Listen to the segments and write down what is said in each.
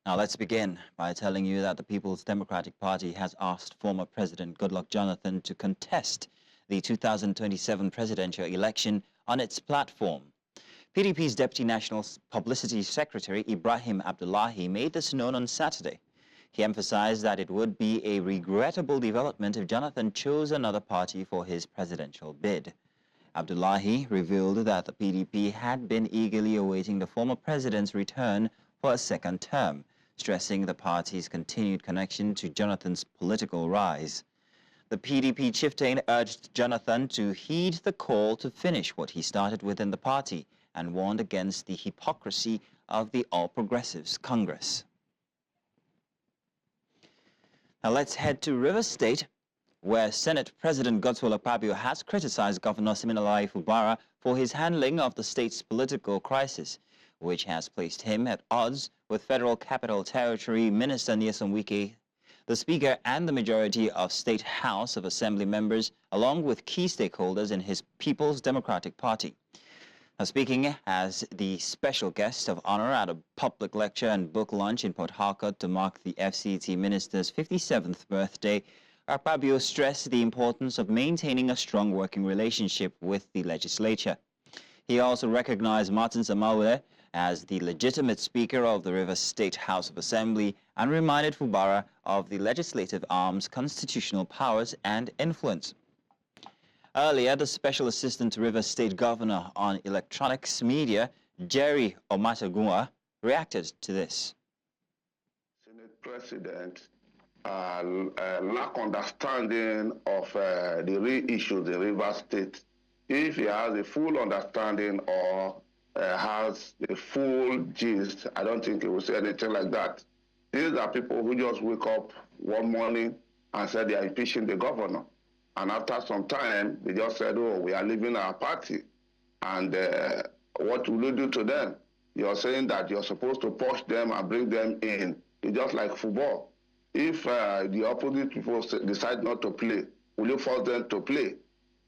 Now, let's begin by telling you that the People's Democratic Party has asked former President Goodluck Jonathan to contest the 2027 presidential election on its platform. PDP's Deputy National Publicity Secretary Ibrahim Abdullahi made this known on Saturday. He emphasized that it would be a regrettable development if Jonathan chose another party for his presidential bid. Abdullahi revealed that the PDP had been eagerly awaiting the former president's return for a second term, stressing the party's continued connection to Jonathan's political rise. The PDP chieftain urged Jonathan to heed the call to finish what he started within the party and warned against the hypocrisy of the All Progressives Congress. Now let's head to Rivers State, where Senate President Godswill Akpabio has criticized Governor Siminalayi Fubara for his handling of the state's political crisis, which has placed him at odds with Federal Capital Territory Minister Nyesom Wike, the Speaker and the majority of State House of Assembly members, along with key stakeholders in his People's Democratic Party. Now, speaking as the special guest of honor at a public lecture and book launch in Port Harcourt to mark the FCT minister's 57th birthday, Akpabio stressed the importance of maintaining a strong working relationship with the legislature. He also recognized Martin Samaule as the legitimate Speaker of the Rivers State House of Assembly and reminded Fubara of the legislative arm's constitutional powers and influence. Earlier, the Special Assistant to Rivers State Governor on Electronics Media, Jerry Omatagua, reacted to this. Senate President lack understanding of the real issues in Rivers State. If he has a full understanding or has the full gist, I don't think he will say anything like that. These are people who just wake up one morning and say they are impeaching the governor. And after some time, they just said, oh, we are leaving our party. And what will you do to them? You're saying that you're supposed to push them and bring them in. It's just like football. If the opposite people decide not to play, will you force them to play?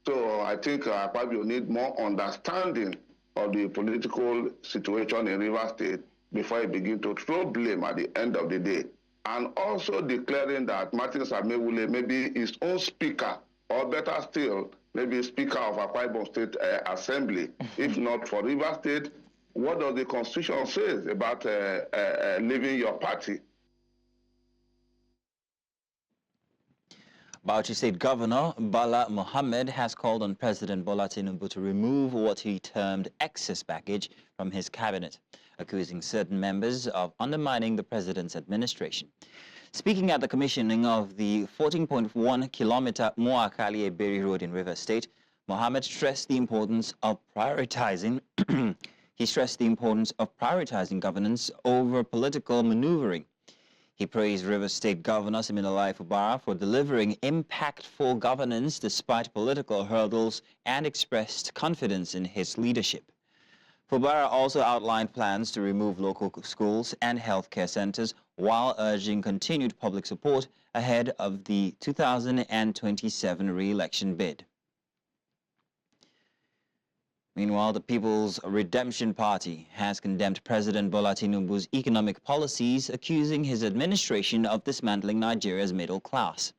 So I think Akpabio need more understanding of the political situation in Rivers State before he begin to throw blame at the end of the day. And also declaring that Martin Samaule may be his own speaker, or better still, maybe Speaker of Akpabio State Assembly. If not for Rivers State, what does the Constitution say about leaving your party? Bauchi State Governor Bala Mohammed has called on President Bola Tinubu to remove what he termed excess baggage from his cabinet, accusing certain members of undermining the president's administration. Speaking at the commissioning of the 14.1-kilometer Moakali-Eberi Road in Rivers State, Mohammed stressed the importance of prioritizing governance over political maneuvering. He praised Rivers State Governor Siminalayi Fubara for delivering impactful governance despite political hurdles and expressed confidence in his leadership. Fubara also outlined plans to remove local schools and healthcare centers while urging continued public support ahead of the 2027 re-election bid. Meanwhile, the People's Redemption Party has condemned President Bola Tinubu's economic policies, accusing his administration of dismantling Nigeria's middle class.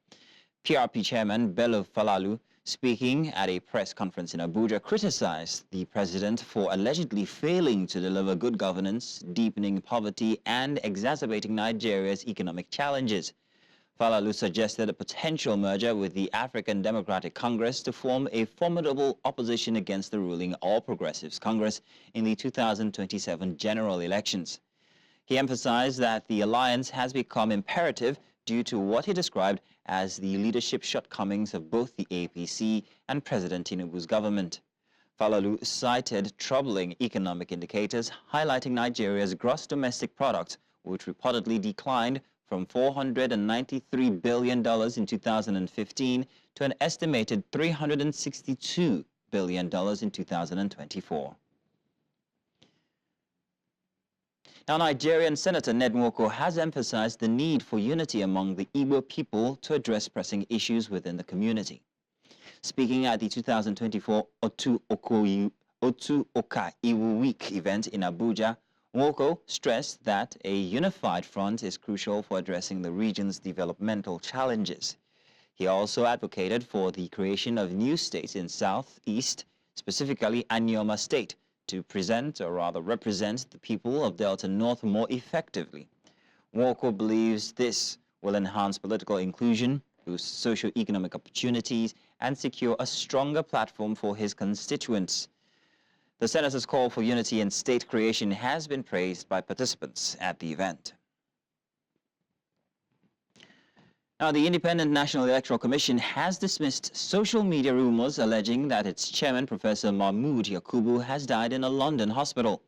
PRP Chairman Bello Falalu, speaking at a press conference in Abuja, criticized the president for allegedly failing to deliver good governance, deepening poverty, and exacerbating Nigeria's economic challenges. Falalu suggested a potential merger with the African Democratic Congress to form a formidable opposition against the ruling All Progressives Congress in the 2027 general elections. He emphasized that the alliance has become imperative due to what he described as the leadership shortcomings of both the APC and President Tinubu's government. Falalu cited troubling economic indicators highlighting Nigeria's gross domestic product, which reportedly declined from $493 billion in 2015 to an estimated $362 billion in 2024. Now, Nigerian Senator Ned Nwoko has emphasized the need for unity among the Igbo people to address pressing issues within the community. Speaking at the 2024 Otu Oka Iwu Week event in Abuja, Nwoko stressed that a unified front is crucial for addressing the region's developmental challenges. He also advocated for the creation of new states in Southeast, specifically Anyoma State, to present or rather represent the people of Delta North more effectively. Nwoko believes this will enhance political inclusion, boost socio-economic opportunities, and secure a stronger platform for his constituents. The senator's call for unity and state creation has been praised by participants at the event. Now, the Independent National Electoral Commission has dismissed social media rumors alleging that its chairman, Professor Mahmoud Yakubu, has died in a London hospital.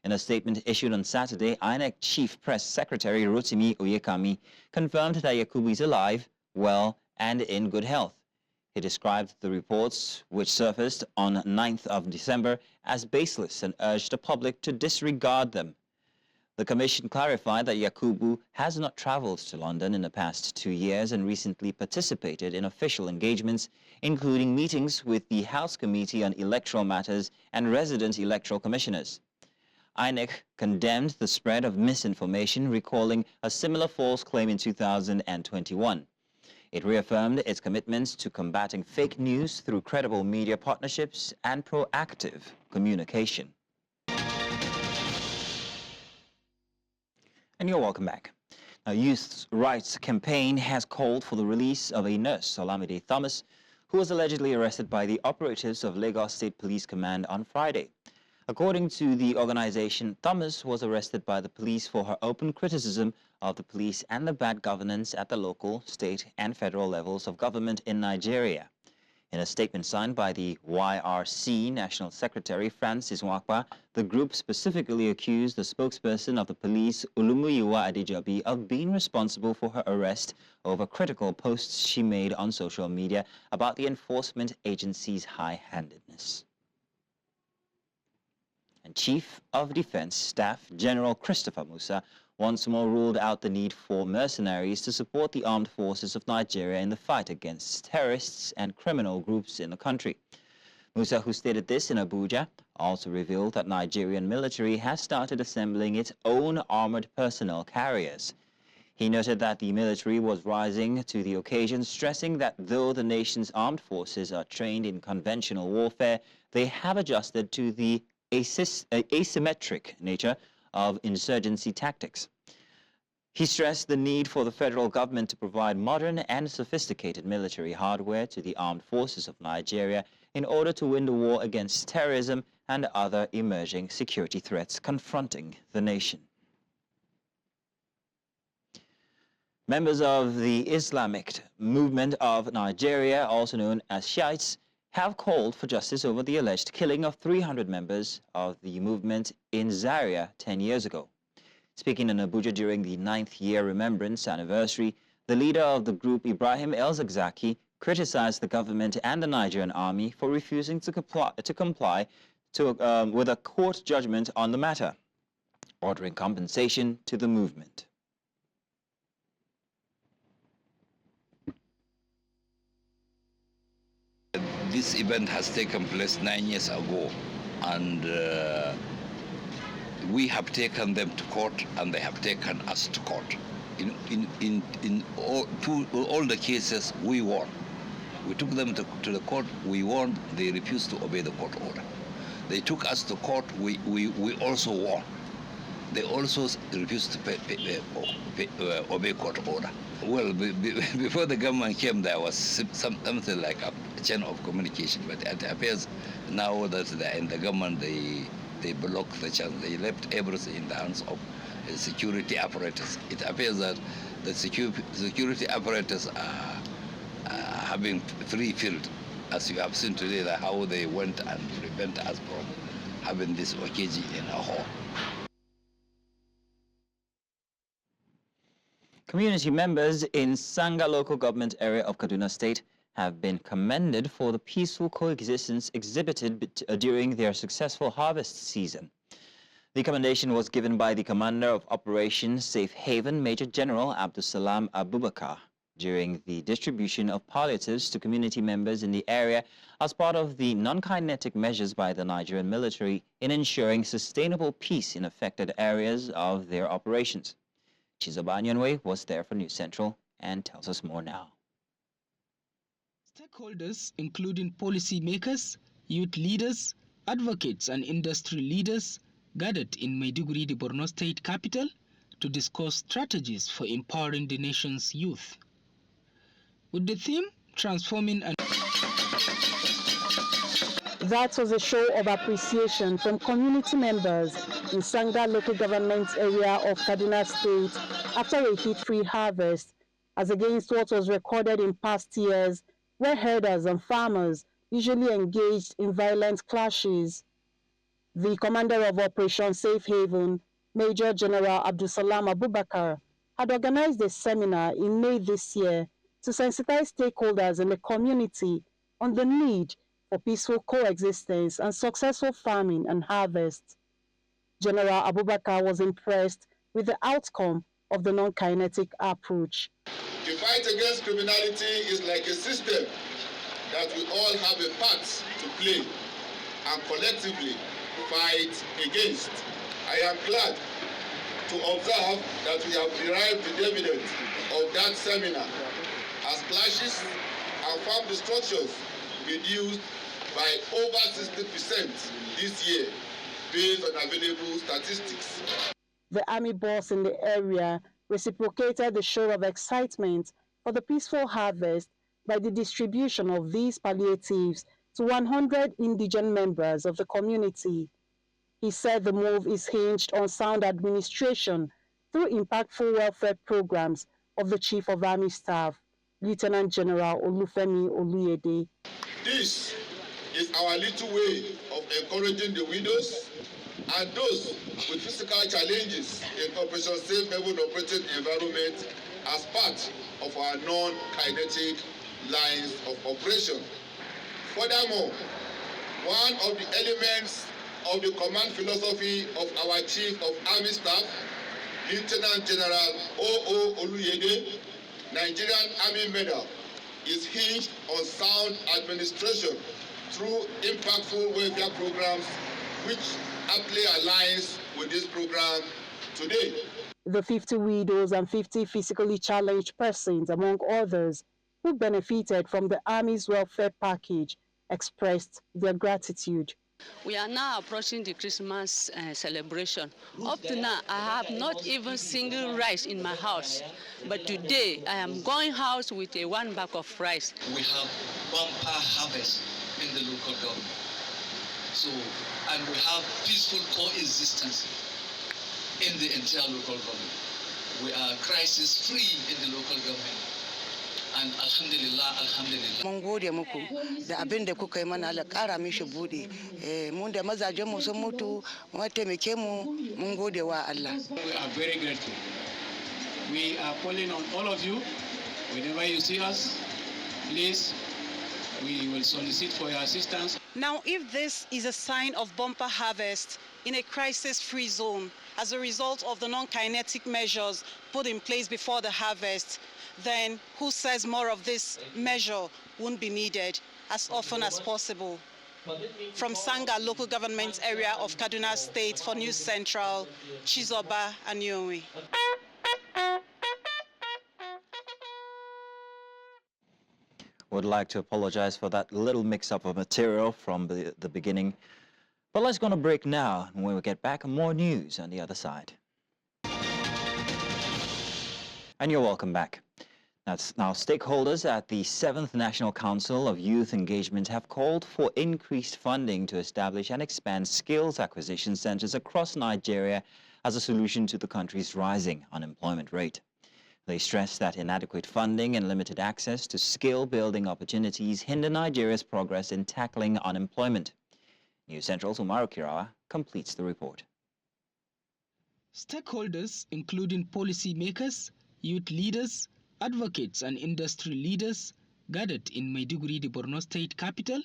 In a statement issued on Saturday, INEC Chief Press Secretary Rotimi Oyekami confirmed that Yakubu is alive, well, and in good health. He described the reports, which surfaced on 9th of December, as baseless and urged the public to disregard them. The Commission clarified that Yakubu has not traveled to London in the past 2 years and recently participated in official engagements, including meetings with the House Committee on Electoral Matters and resident electoral commissioners. INEC condemned the spread of misinformation, recalling a similar false claim in 2021. It reaffirmed its commitments to combating fake news through credible media partnerships and proactive communication. And you're welcome back. Now, Youth Rights Campaign has called for the release of a nurse, Olamide Thomas, who was allegedly arrested by the operatives of Lagos State Police Command on Friday. According to the organization, Thomas was arrested by the police for her open criticism of the police and the bad governance at the local, state, and federal levels of government in Nigeria. In a statement signed by the YRC National Secretary Francis Nwakpa, the group specifically accused the spokesperson of the police, Olumuyiwa Adejobi, of being responsible for her arrest over critical posts she made on social media about the enforcement agency's high-handedness. And Chief of Defense Staff General Christopher Musa once more ruled out the need for mercenaries to support the armed forces of Nigeria in the fight against terrorists and criminal groups in the country. Musa, who stated this in Abuja, also revealed that Nigerian military has started assembling its own armored personnel carriers. He noted that the military was rising to the occasion, stressing that though the nation's armed forces are trained in conventional warfare, they have adjusted to the asymmetric nature of insurgency tactics. He stressed the need for the federal government to provide modern and sophisticated military hardware to the armed forces of Nigeria in order to win the war against terrorism and other emerging security threats confronting the nation. Members of the Islamic movement of Nigeria, also known as Shiites, have called for justice over the alleged killing of 300 members of the movement in Zaria 10 years ago. Speaking in Abuja during the 9th year remembrance anniversary, the leader of the group, Ibrahim El-Zakzaki, criticized the government and the Nigerian army for refusing to comply with a court judgment on the matter, ordering compensation to the movement. This event has taken place 9 years ago, and we have taken them to court, and they have taken us to court. In all the cases, we won. We took them to the court, we won, they refused to obey the court order. They took us to court, we also won. They also refused to obey court order. Well, before the government came, there was something like a chain of communication, but it appears now that they're in the government, they blocked the channel. They left everything in the hands of the security apparatus. It appears that the security apparatus are having free field, as you have seen today, that how they went and prevent us from having this occasion in our hall. Community members in Sanga local government area of Kaduna State have been commended for the peaceful coexistence exhibited during their successful harvest season. The commendation was given by the commander of Operation Safe Haven, Major General Abdusalam Abubakar. during the distribution of palliatives to community members in the area as part of the non-kinetic measures by the Nigerian military in ensuring sustainable peace in affected areas of their operations. Chizoba Anyanwe was there for News Central and tells us more now. Stakeholders, including policymakers, youth leaders, advocates and industry leaders, gathered in Maiduguri, the Borno state capital, to discuss strategies for empowering the nation's youth. With the theme, Transforming and... That was a show of appreciation from community members in Sanga local government area of Kaduna State after a heat-free harvest, as against what was recorded in past years, where herders and farmers usually engaged in violent clashes. The commander of Operation Safe Haven, Major General Abdulsalam Abubakar, had organized a seminar in May this year to sensitize stakeholders in the community on the need for peaceful coexistence and successful farming and harvest. General Abubakar was impressed with the outcome of the non-kinetic approach. The fight against criminality is like a system that we all have a part to play and collectively fight against. I am glad to observe that we have derived the dividend of that seminar as clashes and farm destructions reduced by over 60% this year based on available statistics. The army boss in the area reciprocated the show of excitement for the peaceful harvest by the distribution of these palliatives to 100 indigent members of the community. He said the move is hinged on sound administration through impactful welfare programs of the Chief of Army Staff, Lieutenant General Olufemi Oluyede. This is our little way of encouraging the widows and those with physical challenges in Operation Safe Haven operating environment as part of our non-kinetic lines of operation. Furthermore, one of the elements of the command philosophy of our Chief of Army Staff, Lieutenant General O.O. Oluyede, Nigerian Army Medal, is hinged on sound administration through impactful welfare programs, which aptly aligns with this program today. The 50 widows and 50 physically challenged persons, among others, who benefited from the Army's welfare package, expressed their gratitude. We are now approaching the Christmas celebration. Up to now, I have not even single rice in my house. But today, I am going house with a 1 bag of rice. We have bumper harvest in the local government. So, and we have peaceful coexistence in the entire local government. We are crisis-free in the local government. And alhamdulillah, alhamdulillah. Mun gode muku da abin da kuka yi mana Allah ƙara mishi buɗe. Mun da mazajen mu sun mutu, mu taimake mu, mun gode wa Allah. We are very grateful. We are calling on all of you, whenever you see us, please, we will solicit for your assistance. Now, if this is a sign of bumper harvest in a crisis-free zone as a result of the non-kinetic measures put in place before the harvest, then who says more of this measure won't be needed as often as possible? From Sanga local government area of Kaduna State for News Central, Chizoba Anyanwe. Would like to apologize for that little mix-up of material from the beginning. But let's go on a break now, and when we get back, more news on the other side. And you're welcome back. Now, stakeholders at the 7th National Council of Youth Engagement have called for increased funding to establish and expand skills acquisition centers across Nigeria as a solution to the country's rising unemployment rate. They stress that inadequate funding and limited access to skill-building opportunities hinder Nigeria's progress in tackling unemployment. News Central's Umaru Kirawa completes the report. Stakeholders, including policymakers, youth leaders, advocates and industry leaders, gathered in Maiduguri, the Borno state capital,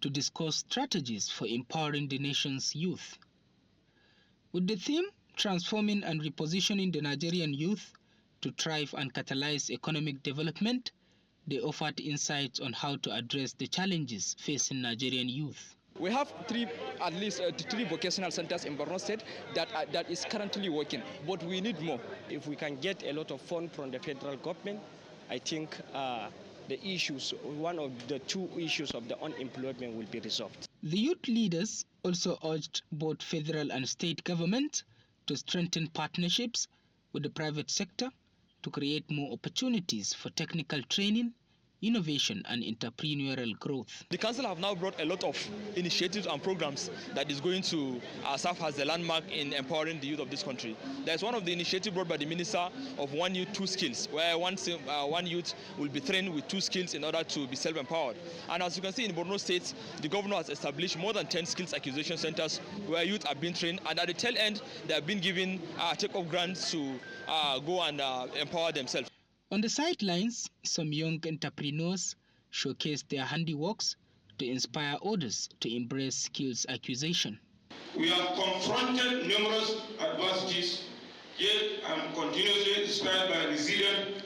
to discuss strategies for empowering the nation's youth. With the theme, Transforming and Repositioning the Nigerian Youth, To thrive and catalyze economic development, they offered insights on how to address the challenges facing Nigerian youth. We have at least three vocational centers in Borno State that is currently working, but we need more. If we can get a lot of funds from the federal government, I think one of the two issues of the unemployment will be resolved. The youth leaders also urged both federal and state government to strengthen partnerships with the private sector to create more opportunities for technical training, innovation and entrepreneurial growth. The council have now brought a lot of initiatives and programs that is going to serve as a landmark in empowering the youth of this country. There's one of the initiatives brought by the Minister of One Youth, Two Skills, where one youth will be trained with 2 skills in order to be self-empowered. And as you can see in Borno State, the governor has established more than 10 skills acquisition centers where youth have been trained, and at the tail end, they have been given take-off grants to go and empower themselves. On the sidelines, some young entrepreneurs showcased their handiworks to inspire others to embrace skills acquisition. We have confronted numerous adversities, yet I'm continuously inspired by resilient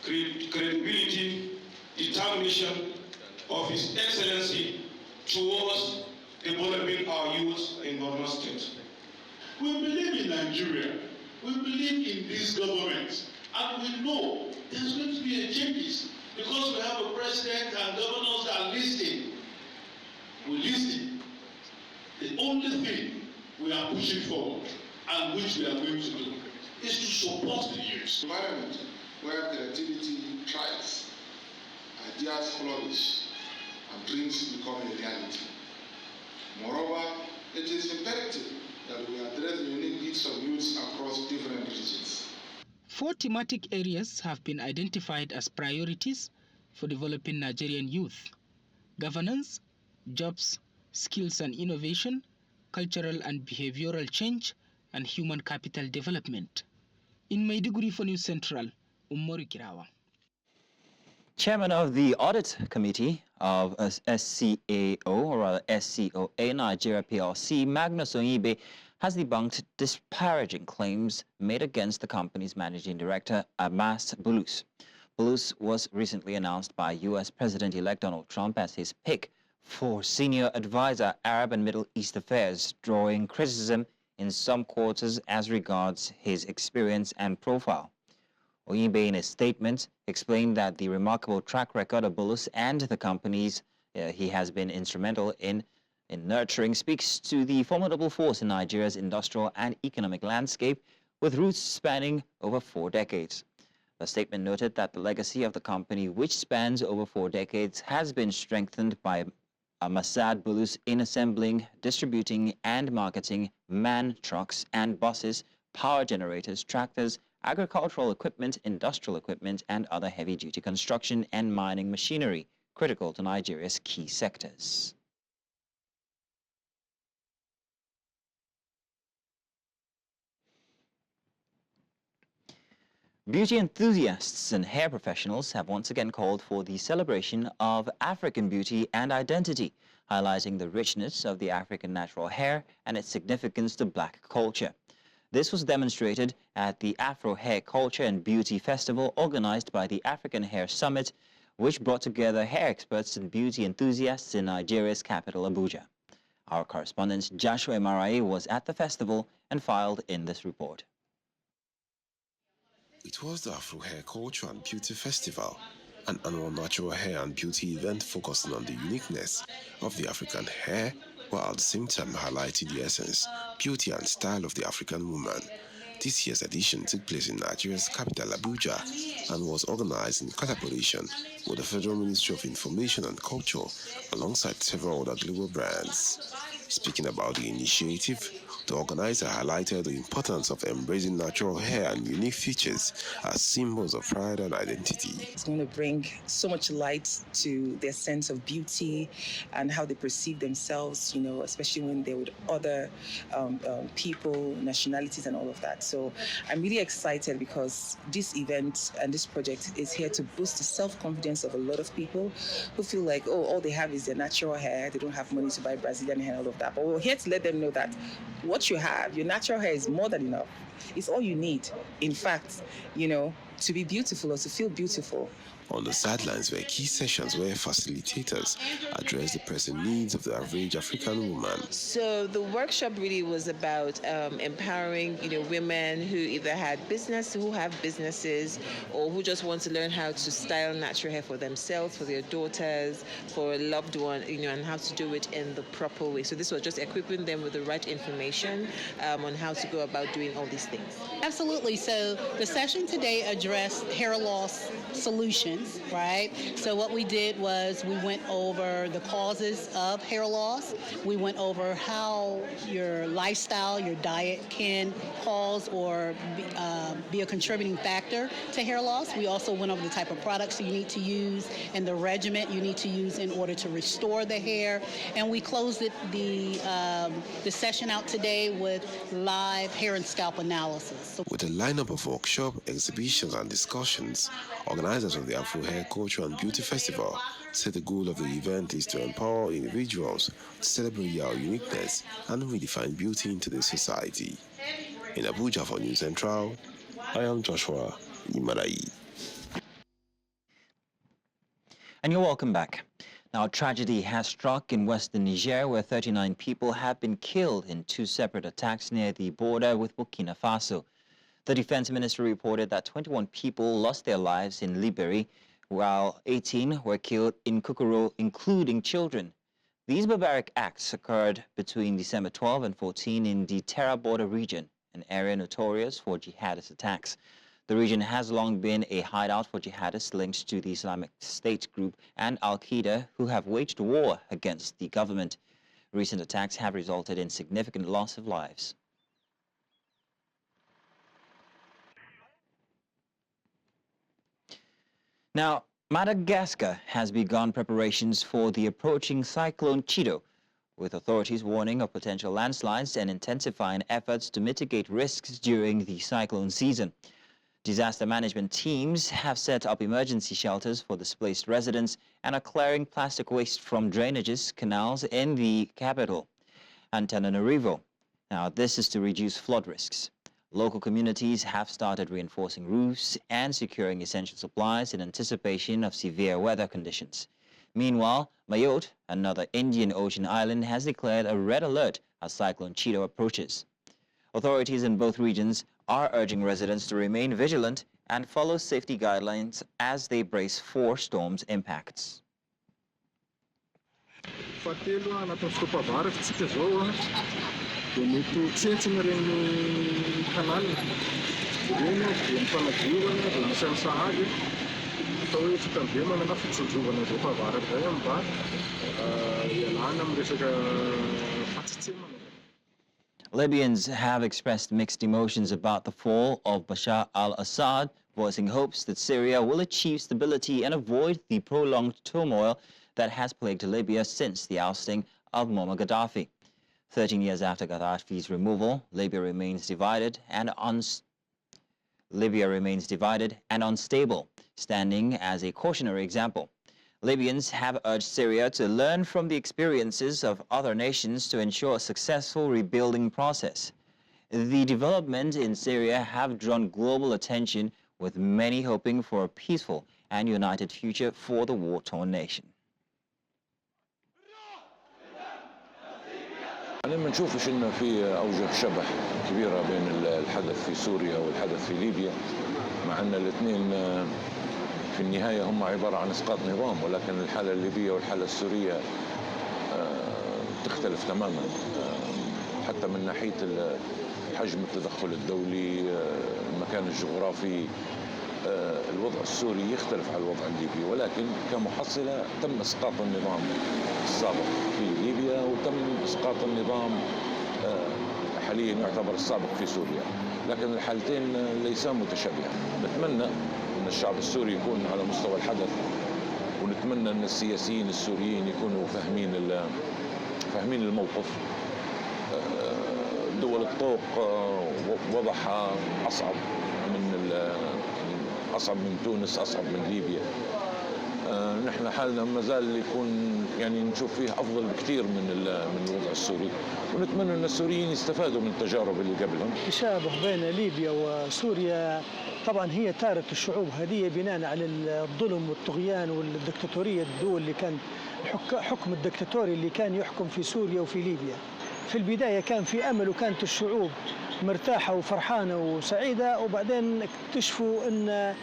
credibility, determination of His Excellency towards developing our youth in Borno State. We believe in Nigeria. We believe in this government. And we know there's going to be a changes because we have a president and governors that are listening. We listen. The only thing we are pushing forward and which we are going to do is to support the youth. Environment where creativity thrives, ideas flourish, and dreams become a reality. Moreover, it is imperative that we address the unique needs of youths across different regions. 4 thematic areas have been identified as priorities for developing Nigerian youth: governance, jobs, skills and innovation, cultural and behavioral change, and human capital development. In Maiduguri for News Central, Umaru Kirawa. Chairman of the Audit Committee of SCAO, or rather SCOA Nigeria PLC, Magnus Onyibe, has debunked disparaging claims made against the company's managing director, Abbas Bulus. Bulus was recently announced by U.S. President-elect Donald Trump as his pick for senior advisor, Arab and Middle East Affairs, drawing criticism in some quarters as regards his experience and profile. Onyibe, in a statement, explained that the remarkable track record of Bulus and the companies he has been instrumental in nurturing speaks to the formidable force in Nigeria's industrial and economic landscape, with roots spanning over 4 decades. The statement noted that the legacy of the company, which spans over 4 decades, has been strengthened by Masad Bulus in assembling, distributing, and marketing MAN trucks and buses, power generators, tractors, agricultural equipment, industrial equipment, and other heavy-duty construction and mining machinery critical to Nigeria's key sectors. Beauty enthusiasts and hair professionals have once again called for the celebration of African beauty and identity, highlighting the richness of the African natural hair and its significance to Black culture. This was demonstrated at the Afro Hair Culture and Beauty Festival organized by the African Hair Summit, which brought together hair experts and beauty enthusiasts in Nigeria's capital, Abuja. Our correspondent Joshua Marae was at the festival and filed in this report. It was the Afro Hair Culture and Beauty Festival, an annual natural hair and beauty event focusing on the uniqueness of the African hair, while at the same time highlighting the essence, beauty and style of the African woman. This year's edition took place in Nigeria's capital, Abuja, and was organized in collaboration with the Federal Ministry of Information and Culture, alongside several other global brands. Speaking about the initiative, the organizer highlighted the importance of embracing natural hair and unique features as symbols of pride and identity. It's going to bring so much light to their sense of beauty and how they perceive themselves, you know, especially when they're with other people, nationalities and all of that. So I'm really excited because this event and this project is here to boost the self-confidence of a lot of people who feel like, oh, all they have is their natural hair. They don't have money to buy Brazilian hair and all of that. But we're here to let them know that what you have, your natural hair, is more than enough. It's all you need, in fact, you know, to be beautiful or to feel beautiful. On the sidelines were key sessions where facilitators addressed the pressing needs of the average African woman. So the workshop really was about empowering, women who either who have businesses, or who just want to learn how to style natural hair for themselves, for their daughters, for a loved one, and how to do it in the proper way. So this was just equipping them with the right information on how to go about doing all these things. Absolutely. So the session today addressed hair loss solutions, right? So what we did was we went over the causes of hair loss. We went over how your lifestyle, your diet can cause or be a contributing factor to hair loss. We also went over the type of products you need to use and the regimen you need to use in order to restore the hair. And we closed the session out today with live hair and scalp analysis. With a lineup of workshop, exhibitions and discussions, organizers of the Afro Hair Culture and Beauty Festival said the goal of the event is to empower individuals to celebrate our uniqueness and redefine beauty into the society. In Abuja for News Central, I am Joshua Imarai. And you're welcome back. Now, tragedy has struck in western Niger, where 39 people have been killed in two separate attacks near the border with Burkina Faso. The defense ministry reported that 21 people lost their lives in Liberi, while 18 were killed in Kukuro, including children. These barbaric acts occurred between December 12 and 14 in the Terra border region, an area notorious for jihadist attacks. The region has long been a hideout for jihadists linked to the Islamic State group and Al-Qaeda, who have waged war against the government. Recent attacks have resulted in significant loss of lives. Now, Madagascar has begun preparations for the approaching cyclone Chido, with authorities warning of potential landslides and intensifying efforts to mitigate risks during the cyclone season. Disaster management teams have set up emergency shelters for displaced residents and are clearing plastic waste from drainages canals in the capital, Antananarivo. Now, this is to reduce flood risks. Local communities have started reinforcing roofs and securing essential supplies in anticipation of severe weather conditions. Meanwhile, Mayotte, another Indian Ocean island, has declared a red alert as Cyclone Chido approaches. Authorities in both regions are urging residents to remain vigilant and follow safety guidelines as they brace for storm's impacts. Libyans have expressed mixed emotions about the fall of Bashar al-Assad, voicing hopes that Syria will achieve stability and avoid the prolonged turmoil that has plagued Libya since the ousting of Muammar Gaddafi. 13 years after Gaddafi's removal, Libya remains divided and unstable, standing as a cautionary example. Libyans have urged Syria to learn from the experiences of other nations to ensure a successful rebuilding process. The developments in Syria have drawn global attention, with many hoping for a peaceful and united future for the war-torn nation. أنا ما نشوفش إنه في أوجه شبه كبيرة بين الحدث في سوريا والحدث في ليبيا، مع أن الاثنين في النهاية هم عبارة عن إسقاط نظام، ولكن الحالة الليبية والحالة السورية تختلف تماما، حتى من ناحية حجم التدخل الدولي، المكان الجغرافي. الوضع السوري يختلف عن الوضع الليبي، ولكن كمحصلة تم إسقاط النظام السابق في ليبيا وتم إسقاط النظام حاليا يعتبر السابق في سوريا، لكن الحالتين ليسا متشابهان. نتمنى أن الشعب السوري يكون على مستوى الحدث، ونتمنى أن السياسيين السوريين يكونوا فاهمين الموقف. دول الطوق وضعها أصعب من تونس، أصعب من ليبيا. نحن حالنا ما زال يكون يعني نشوف فيه افضل بكثير من الوضع السوري، ونتمنى ان السوريين يستفادوا من التجارب اللي قبلهم. تشابه بين ليبيا وسوريا طبعا هي تارة الشعوب هذه بناء على الظلم والطغيان والدكتاتورية، الدول اللي كان حكم الدكتاتوري اللي كان يحكم في سوريا وفي ليبيا. في البداية كان في أمل وكانت الشعوب مرتاحة وفرحانة وسعيدة، وبعدين اكتشفوا أن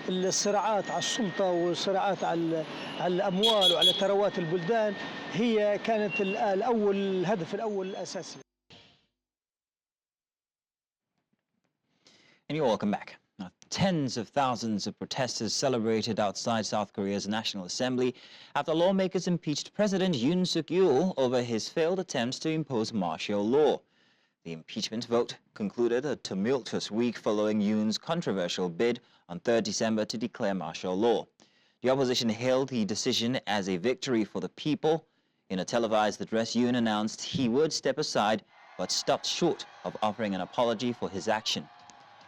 الصراعات على السلطة والصراعات على الأموال وعلى ثروات البلدان هي كانت الهدف الأول الأساسي. And you're welcome back. Now, tens of thousands of protesters celebrated outside South Korea's National Assembly after lawmakers impeached President Yoon Suk-yeol over his failed attempts to impose martial law. The impeachment vote concluded a tumultuous week following Yoon's controversial bid on 3rd December to declare martial law. The opposition hailed the decision as a victory for the people. In a televised address, Yoon announced he would step aside but stopped short of offering an apology for his action.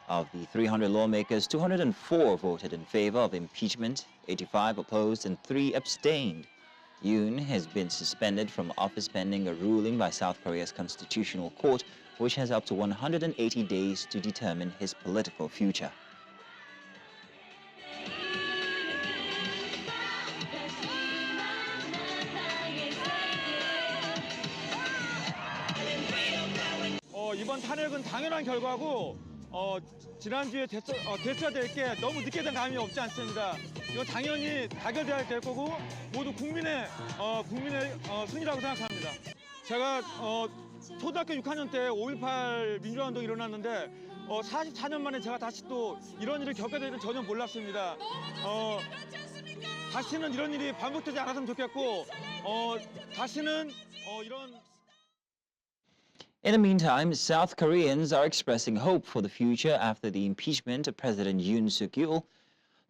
Of the 300 lawmakers, 204 voted in favor of impeachment, 85 opposed, and 3 abstained. Yoon has been suspended from office pending a ruling by South Korea's Constitutional Court, which has up to 180 days to determine his political future. 이번 탄핵은 당연한 결과고 지난주에 됐어야 될 게 너무 늦게 된 감이 없지 않습니다. 이건 당연히 타결돼야 될 거고 모두 국민의 승리라고 생각합니다. 제가 초등학교 6학년 때 5.18 민주화운동이 일어났는데 44년 만에 제가 다시 또 이런 일을 겪게 되는 전혀 몰랐습니다. 다시는 이런 일이 반복되지 않았으면 좋겠고 다시는 이런 In the meantime, South Koreans are expressing hope for the future after the impeachment of President Yoon Suk-yeol.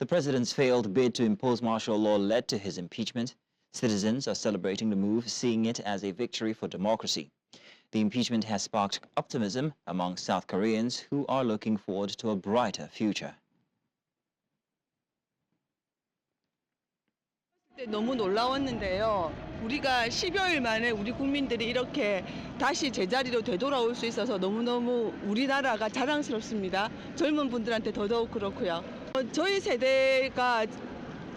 The president's failed bid to impose martial law led to his impeachment. Citizens are celebrating the move, seeing it as a victory for democracy. The impeachment has sparked optimism among South Koreans who are looking forward to a brighter future. 너무 놀라웠는데요. 우리가 10여일 만에 우리 국민들이 이렇게 다시 제자리로 되돌아올 수 있어서 너무너무 우리나라가 자랑스럽습니다. 젊은 분들한테 더더욱 그렇고요. 저희 세대가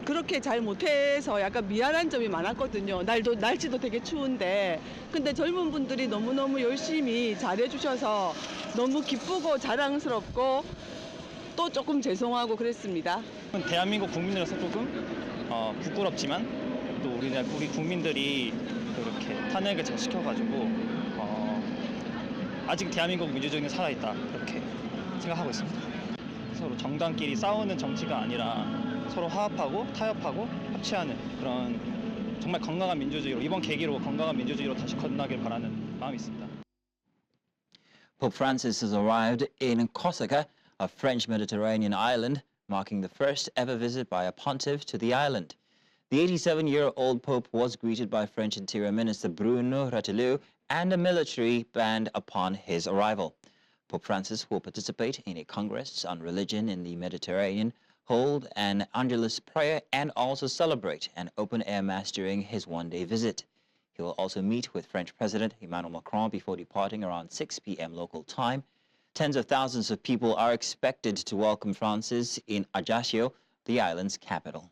그렇게 잘 못해서 약간 미안한 점이 많았거든요. 날씨도 되게 추운데. 근데 젊은 분들이 너무너무 열심히 잘해주셔서 너무 기쁘고 자랑스럽고 또 조금 죄송하고 그랬습니다. 대한민국 국민으로서 조금 부끄럽지만 또 우리 국민들이 그렇게 탄핵을 잘 시켜가지고 아직 대한민국 민주주의는 살아있다 그렇게 생각하고 있습니다. 서로 정당끼리 싸우는 정치가 아니라 서로 화합하고 타협하고 합치하는 그런 정말 건강한 민주주의로 이번 계기로 건강한 민주주의로 다시 건너길 바라는 마음이 있습니다. Pope Francis has arrived in Corsica, a French Mediterranean island, marking the first ever visit by a pontiff to the island. The 87-year-old Pope was greeted by French Interior Minister Bruno Retailleau and a military band upon his arrival. Pope Francis will participate in a congress on religion in the Mediterranean, hold an Angelus prayer, and also celebrate an open-air mass during his one-day visit. He will also meet with French President Emmanuel Macron before departing around 6 p.m. local time. Tens of thousands of people are expected to welcome Francis in Ajaccio, the island's capital.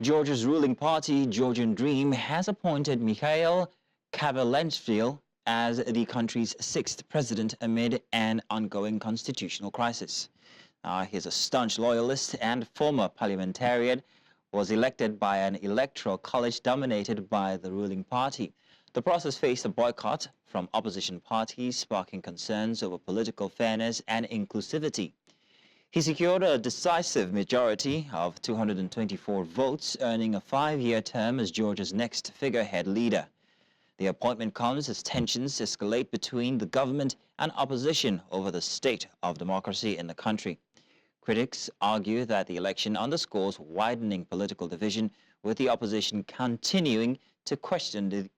Georgia's ruling party, Georgian Dream, has appointed Mikhail Kavelenschvili as the country's 6th president amid an ongoing constitutional crisis. He's a staunch loyalist and former parliamentarian, was elected by an electoral college dominated by the ruling party. The process faced a boycott from opposition parties, sparking concerns over political fairness and inclusivity. He secured a decisive majority of 224 votes, earning a 5-year term as Georgia's next figurehead leader. The appointment comes as tensions escalate between the government and opposition over the state of democracy in the country. Critics argue that the election underscores widening political division, with the opposition continuing to question the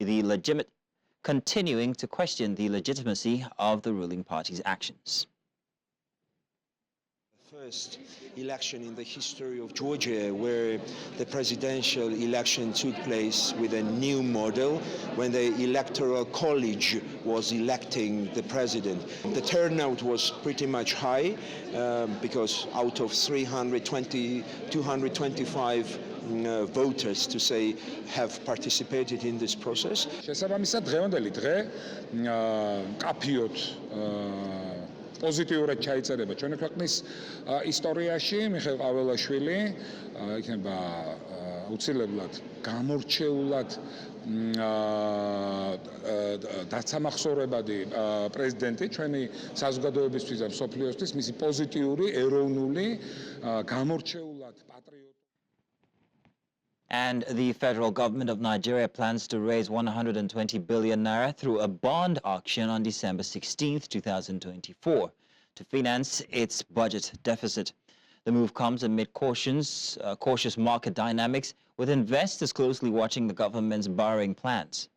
legitimacy of the ruling party's actions. first election in the history of Georgia where the presidential election took place with a new model when the electoral college was electing the president. The turnout was pretty much high because out of 225 voters to say have participated in this process. შესაბამისად დღევანდელი დღე კაფიოთ პოზიტიურად ჩაიწერება ჩვენი ქვეყნის ისტორიაში. მიხეილ ყაველაშვილი იქნება უცილებლად გამორჩეულად დაცამახსოვრებადი პრეზიდენტი ჩვენი საზოგადოებისთვის და მსოფლიოსთვის მისი პოზიტიური ეროვნული გამორჩეულად პატრიოტი. And the federal government of Nigeria plans to raise 120 billion naira through a bond auction on December 16, 2024 to finance its budget deficit. The move comes amid cautious market dynamics, with investors closely watching the government's borrowing plans.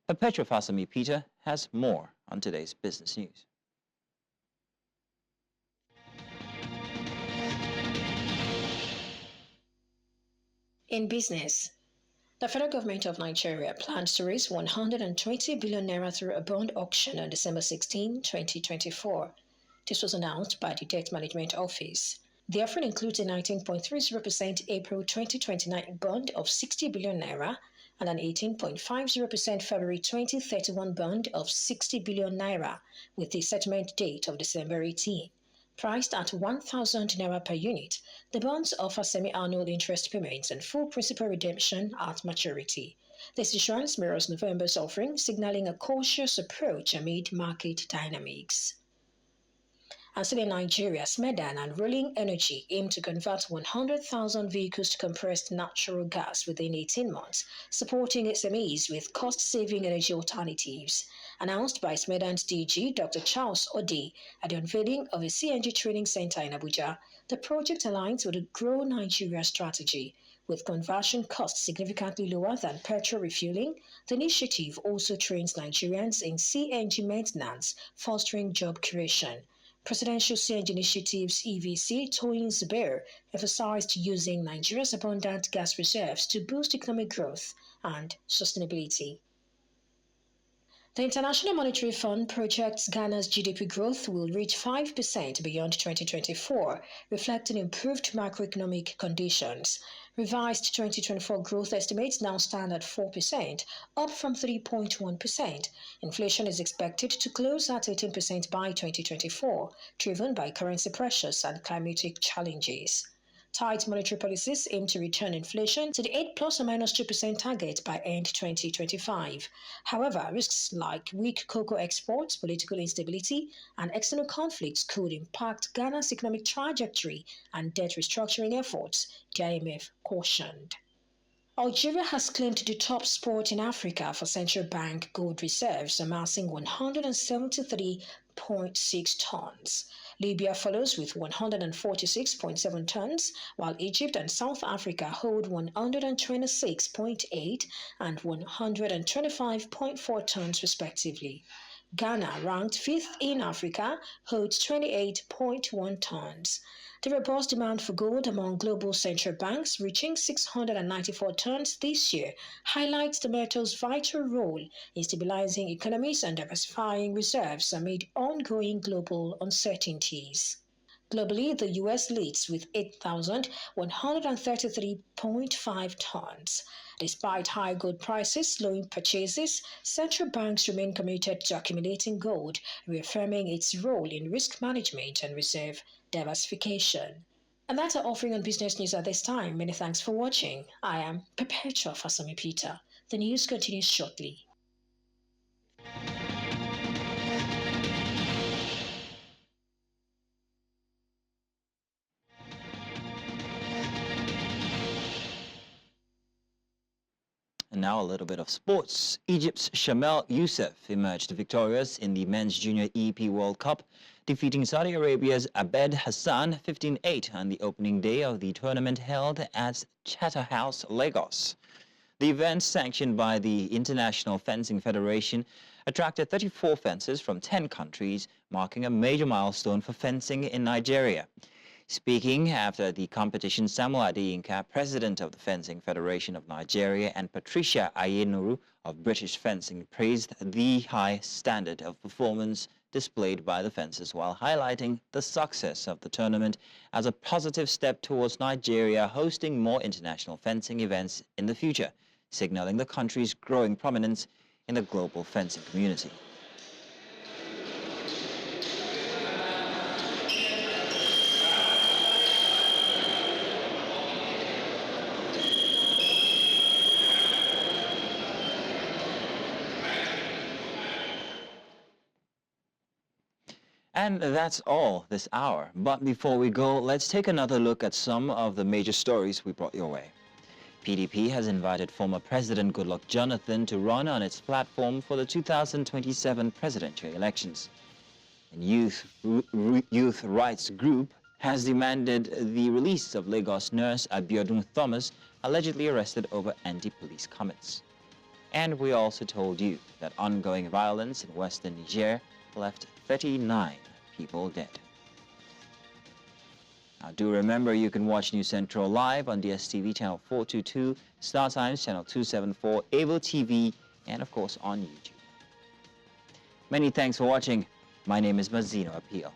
Perpetua Fasami Peter has more on today's business news. In business, the federal government of Nigeria plans to raise 120 billion naira through a bond auction on December 16, 2024. This was announced by the Debt Management Office. The offering includes a 19.30% April 2029 bond of 60 billion naira and an 18.50% February 2031 bond of 60 billion naira with the settlement date of December 18. Priced at 1,000 naira per unit, the bonds offer semi-annual interest payments and full principal redemption at maturity. This issuance mirrors November's offering, signaling a cautious approach amid market dynamics. And still in Nigeria, Smedan and Rolling Energy aim to convert 100,000 vehicles to compressed natural gas within 18 months, supporting SMEs with cost-saving energy alternatives. Announced by Smedan's DG, Dr. Charles Ode, at the unveiling of a CNG training center in Abuja, the project aligns with the Grow Nigeria strategy. With conversion costs significantly lower than petrol refueling, the initiative also trains Nigerians in CNG maintenance, fostering job creation. Presidential CNG Initiative's EVC, Toyin Zubair, emphasized using Nigeria's abundant gas reserves to boost economic growth and sustainability. The International Monetary Fund projects Ghana's GDP growth will reach 5% beyond 2024, reflecting improved macroeconomic conditions. Revised 2024 growth estimates now stand at 4%, up from 3.1%. Inflation is expected to close at 18% by 2024, driven by currency pressures and climatic challenges. Tight monetary policies aim to return inflation to the 8 ± 2% target by end 2025. However, risks like weak cocoa exports, political instability, and external conflicts could impact Ghana's economic trajectory and debt restructuring efforts, the IMF cautioned. Algeria has claimed the top spot in Africa for central bank gold reserves, amassing 173.6 tons. Libya follows with 146.7 tons, while Egypt and South Africa hold 126.8 and 125.4 tons respectively. Ghana, ranked 5th in Africa, holds 28.1 tons. The robust demand for gold among global central banks, reaching 694 tons this year, highlights the metal's vital role in stabilizing economies and diversifying reserves amid ongoing global uncertainties. Globally, the U.S. leads with 8,133.5 tons. Despite high gold prices slowing purchases, central banks remain committed to accumulating gold, reaffirming its role in risk management and reserve diversification. And that's our offering on business news at this time. Many thanks for watching. I am Perpetua Fasami Peter. The news continues shortly. And now a little bit of sports. Egypt's Shamel Youssef emerged victorious in the Men's Junior EP World Cup, defeating Saudi Arabia's Abed Hassan 15-8 on the opening day of the tournament held at Chatterhouse, Lagos. The event, sanctioned by the International Fencing Federation, attracted 34 fencers from 10 countries, marking a major milestone for fencing in Nigeria. Speaking after the competition, Samuel Adeyinka, president of the Fencing Federation of Nigeria, and Patricia Ayenuru of British Fencing praised the high standard of performance displayed by the fencers while highlighting the success of the tournament as a positive step towards Nigeria hosting more international fencing events in the future, signaling the country's growing prominence in the global fencing community. And that's all this hour. But before we go, let's take another look at some of the major stories we brought your way. PDP has invited former President Goodluck Jonathan to run on its platform for the 2027 presidential elections. And youth rights group has demanded the release of Lagos nurse Abiodun Thomas, allegedly arrested over anti-police comments. And we also told you that ongoing violence in western Niger left 39 people dead. Now do remember you can watch News Central live on DSTV channel 422, Star Times channel 274, Avo TV, and of course on YouTube. Many thanks for watching. My name is Mazino Appeal.